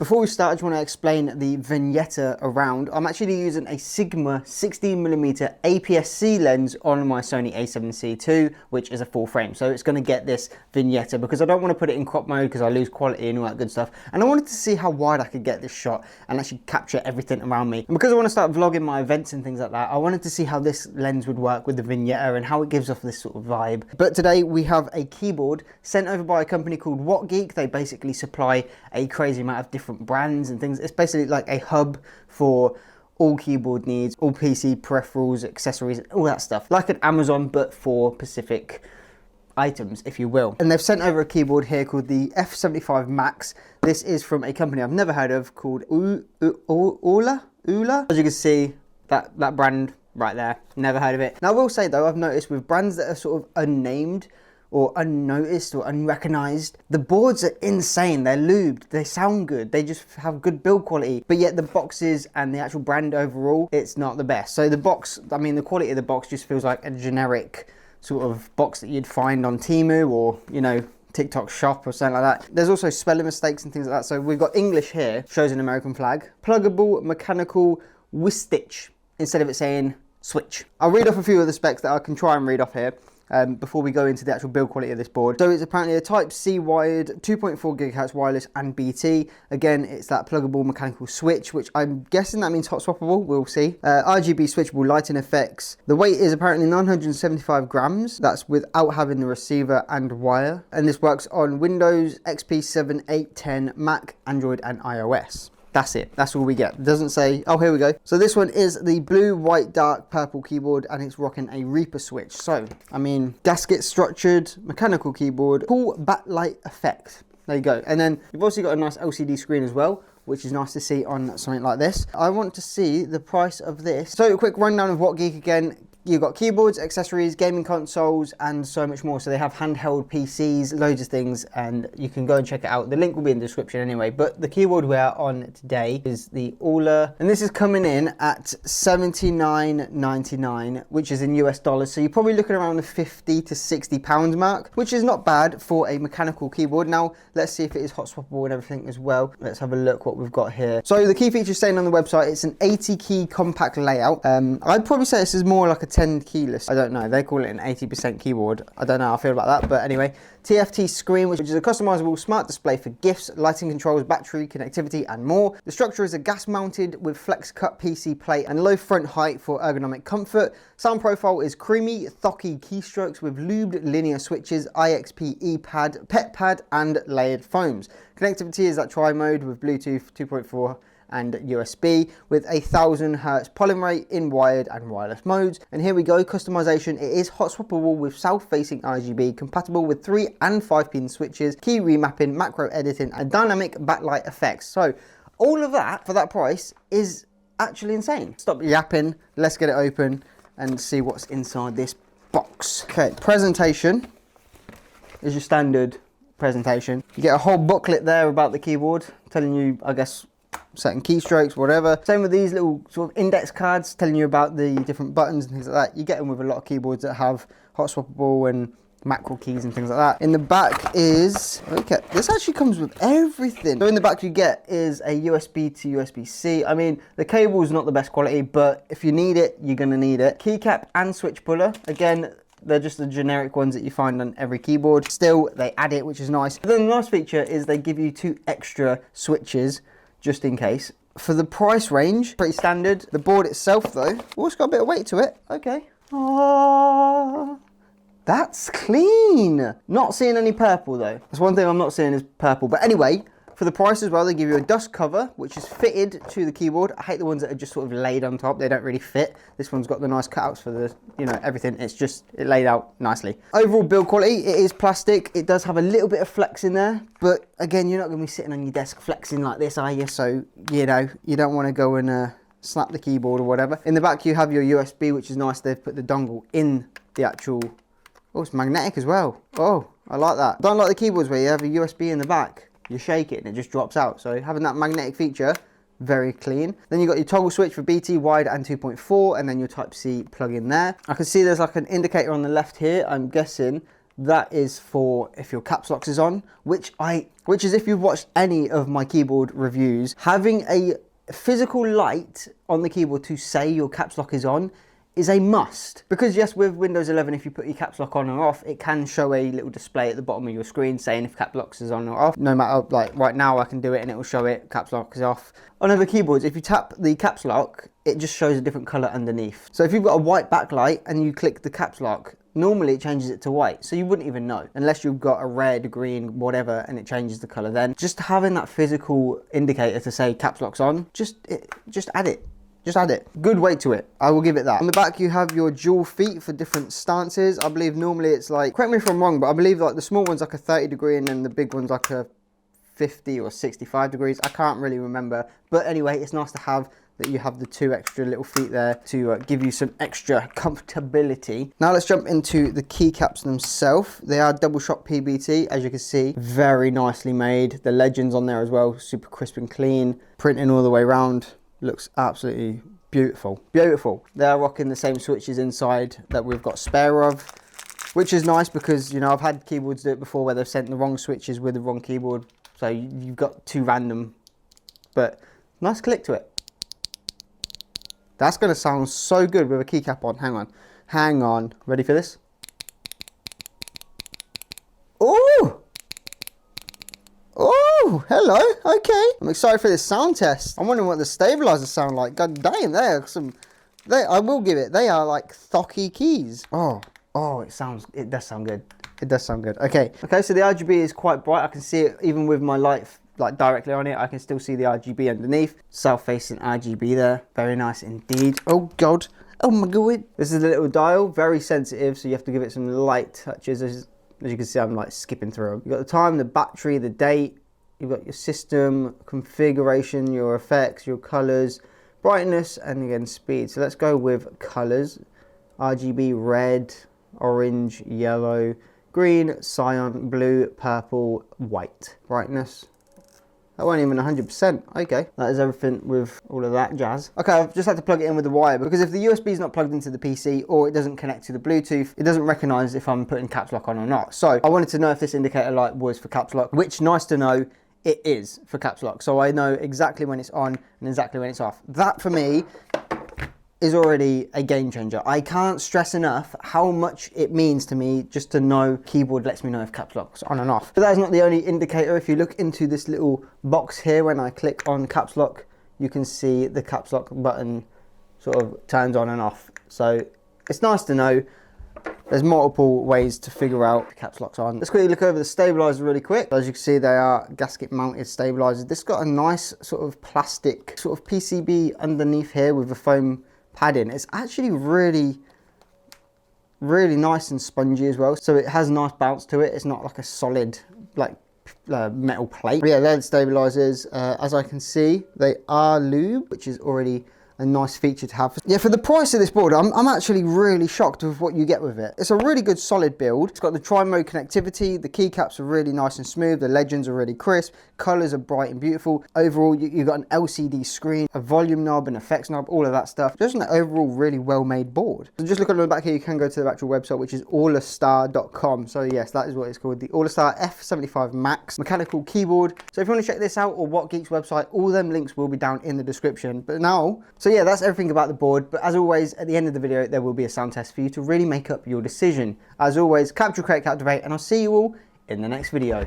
Before we start, I just want to explain the vignette around. I'm actually using a Sigma 16mm APS-C lens on my Sony a7C II, which is a full frame. So it's going to get this vignette because I don't want to put it in crop mode because I lose quality and all that good stuff. And I wanted to see how wide I could get this shot and actually capture everything around me. And because I want to start vlogging my events and things like that, I wanted to see how this lens would work with the vignette and how it gives off this sort of vibe. But today we have a keyboard sent over by a company called THOCK. They basically supply a crazy amount of different brands and things. It's basically like a hub for all keyboard needs, all PC peripherals, accessories, all that stuff. Like an Amazon, but for specific items, if you will. And they've sent over a keyboard here called the F75 Max. This is from a company I've never heard of called Aula. As you can see, that brand right there, never heard of it. Now I will say though, I've noticed with brands that are sort of unnamed or unnoticed or unrecognized, the boards are insane. They're lubed, they sound good, they just have good build quality, but yet the boxes and the actual brand overall, it's not the best. So the box, I mean, the quality of the box just feels like a generic sort of box that you'd find on Temu or, you know, TikTok shop or something like that. There's also spelling mistakes and things like that. So we've got English here, shows an American flag. Pluggable mechanical Wistich, instead of it saying switch. I'll read off a few of the specs that I can try and read off here. Before we go into the actual build quality of this board. So it's apparently a Type-C wired, 2.4 GHz wireless and BT. Again, it's that pluggable mechanical switch, which I'm guessing that means hot swappable, we'll see. RGB switchable lighting effects. The weight is apparently 975 grams. That's without having the receiver and wire. And this works on Windows, XP 7, 8, 10, Mac, Android and iOS. That's it, that's all we get. It doesn't say, oh, here we go. So this one is the blue, white, dark, purple keyboard, and it's rocking a Reaper switch. So, I mean, gasket structured, mechanical keyboard, cool backlight effect. There you go. And then you've also got a nice LCD screen as well, which is nice to see on something like this. I want to see the price of this. So a quick rundown of what Geek again. You've got keyboards, accessories, gaming consoles, and so much more. So they have handheld PCs, loads of things, and you can go and check it out. The link will be in the description anyway. But the keyboard we are on today is the Aula, and this is coming in at $79.99, which is in US dollars. So you're probably looking around the 50 to 60 pounds mark, which is not bad for a mechanical keyboard. Now, let's see if it is hot swappable and everything as well. Let's have a look what we've got here. So the key features saying on the website, it's an 80 key compact layout. I'd probably say this is more like a 10 keyless. I don't know, they call it an 80% keyboard. I don't know how I feel about that, but anyway. TFT screen, which is a customizable smart display for gifts, lighting controls, battery, connectivity, and more. The structure is a gas mounted with flex cut PC plate and low front height for ergonomic comfort. Sound profile is creamy, thocky keystrokes with lubed linear switches, IXP E-pad, PET pad, and layered foams. Connectivity is that tri-mode with Bluetooth 2.4 and USB with a 1000 Hz polling rate in wired and wireless modes. And here we go, customization. It is hot swappable with south-facing RGB, compatible with 3 and 5-pin switches, key remapping, macro editing, and dynamic backlight effects. So all of that for that price is actually insane. Stop yapping, let's get it open and see what's inside this box. Okay, presentation is your standard presentation. You get a whole booklet there about the keyboard, telling you, I guess, certain keystrokes, whatever. Same with these little sort of index cards telling you about the different buttons and things like that. You get them with a lot of keyboards that have hot swappable and macro keys and things like that. In the back is, okay, this actually comes with everything. So in the back you get is a USB to USB-C. I mean, the cable is not the best quality, but if you need it, you're gonna need it. Keycap and switch puller. Again, they're just the generic ones that you find on every keyboard. Still, they add it, which is nice. But then the nice feature is they give you 2 extra switches just in case. For the price range, pretty standard. The board itself though, oh, it's got a bit of weight to it. Okay. That's clean. Not seeing any purple though. That's one thing I'm not seeing is purple. But anyway, for the price as well, they give you a dust cover, which is fitted to the keyboard. I hate the ones that are just sort of laid on top. They don't really fit. This one's got the nice cutouts for the, you know, everything. It's just, it laid out nicely. Overall build quality, it is plastic. It does have a little bit of flex in there, but again, you're not gonna be sitting on your desk flexing like this, are you? So, you know, you don't wanna go and snap the keyboard or whatever. In the back, you have your USB, which is nice. They've put the dongle in the actual, oh, it's magnetic as well. Oh, I like that. Don't like the keyboards where you have a USB in the back. You shake it and it just drops out. So having that magnetic feature, very clean. Then you've got your toggle switch for BT, wide and 2.4, and then your Type-C plug in there. I can see there's like an indicator on the left here. I'm guessing that is for if your caps lock is on, which is if you've watched any of my keyboard reviews, having a physical light on the keyboard to say your caps lock is on is a must. Because yes, with Windows 11, if you put your caps lock on or off, it can show a little display at the bottom of your screen saying if caps lock is on or off. No matter, like right now I can do it and it will show it, caps lock is off. On other keyboards, if you tap the caps lock, it just shows a different color underneath. So if you've got a white backlight and you click the caps lock, normally it changes it to white, so you wouldn't even know unless you've got a red, green, whatever, and it changes the color. Then just having that physical indicator to say caps lock's on, just add it. Just add it. Good weight to it. I will give it that. On the back, you have your dual feet for different stances. I believe normally it's like, correct me if I'm wrong, but I believe like the small one's like a 30 degree and then the big one's like a 50 or 65 degrees. I can't really remember. But anyway, it's nice to have that you have the 2 extra little feet there to give you some extra comfortability. Now let's jump into the keycaps themselves. They are double shot PBT, as you can see, very nicely made. The legends on there as well, super crisp and clean. Printing all the way around. Looks absolutely beautiful. Beautiful. They're rocking the same switches inside that we've got spare of, which is nice because, you know, I've had keyboards do it before where they've sent the wrong switches with the wrong keyboard. So you've got 2 random, but nice click to it. That's going to sound so good with a keycap on. Hang on. Hang on. Ready for this? Ooh! Oh, hello. Okay. I'm excited for this sound test. I'm wondering what the stabilizers sound like. God damn, they are some... I will give it. They are like THOCK keys. Oh, it does sound good. It does sound good. Okay, so the RGB is quite bright. I can see it even with my light like directly on it. I can still see the RGB underneath. South-facing RGB there. Very nice indeed. Oh, God. Oh, my God. This is a little dial. Very sensitive, so you have to give it some light touches. As you can see, I'm like skipping through them. You've got the time, the battery, the date. You've got your system, configuration, your effects, your colors, brightness, and again, speed. So let's go with colors. RGB, red, orange, yellow, green, cyan, blue, purple, white. Brightness. That wasn't even 100%. Okay, that is everything with all of that jazz. Okay, I've just had to plug it in with the wire because if the USB is not plugged into the PC or it doesn't connect to the Bluetooth, it doesn't recognize if I'm putting caps lock on or not. So I wanted to know if this indicator light was for caps lock, which nice to know it is for caps lock. So I know exactly when it's on and exactly when it's off. That for me is already a game changer. I can't stress enough how much it means to me just to know keyboard lets me know if caps lock's on and off. But that is not the only indicator. If you look into this little box here, when I click on caps lock, you can see the caps lock button sort of turns on and off. So it's nice to know there's multiple ways to figure out if caps lock's on. Let's quickly look over the stabilizer really quick. As you can see, they are gasket mounted stabilizers. This got a nice sort of plastic sort of PCB underneath here with a foam padding. It's actually really nice and spongy as well, so it has a nice bounce to it. It's not like a solid like metal plate. But yeah, they're the stabilizers. As I can see, they are lube, which is already a nice feature to have. Yeah, for the price of this board, I'm actually really shocked with what you get with it. It's a really good solid build. It's got the tri-mode connectivity, the keycaps are really nice and smooth, the legends are really crisp, colors are bright and beautiful. Overall, you've got an LCD screen, a volume knob, an effects knob, all of that stuff. Just an overall really well-made board. So just look at the back here, you can go to the actual website, which is aulastar.com. So yes, that is what it's called, the Aulastar F75 Max mechanical keyboard. So if you want to check this out or What Geeks website, all them links will be down in the description. But now, so yeah, that's everything about the board. But as always, at the end of the video, there will be a sound test for you to really make up your decision. As always, capture, create, captivate, and I'll see you all in the next video.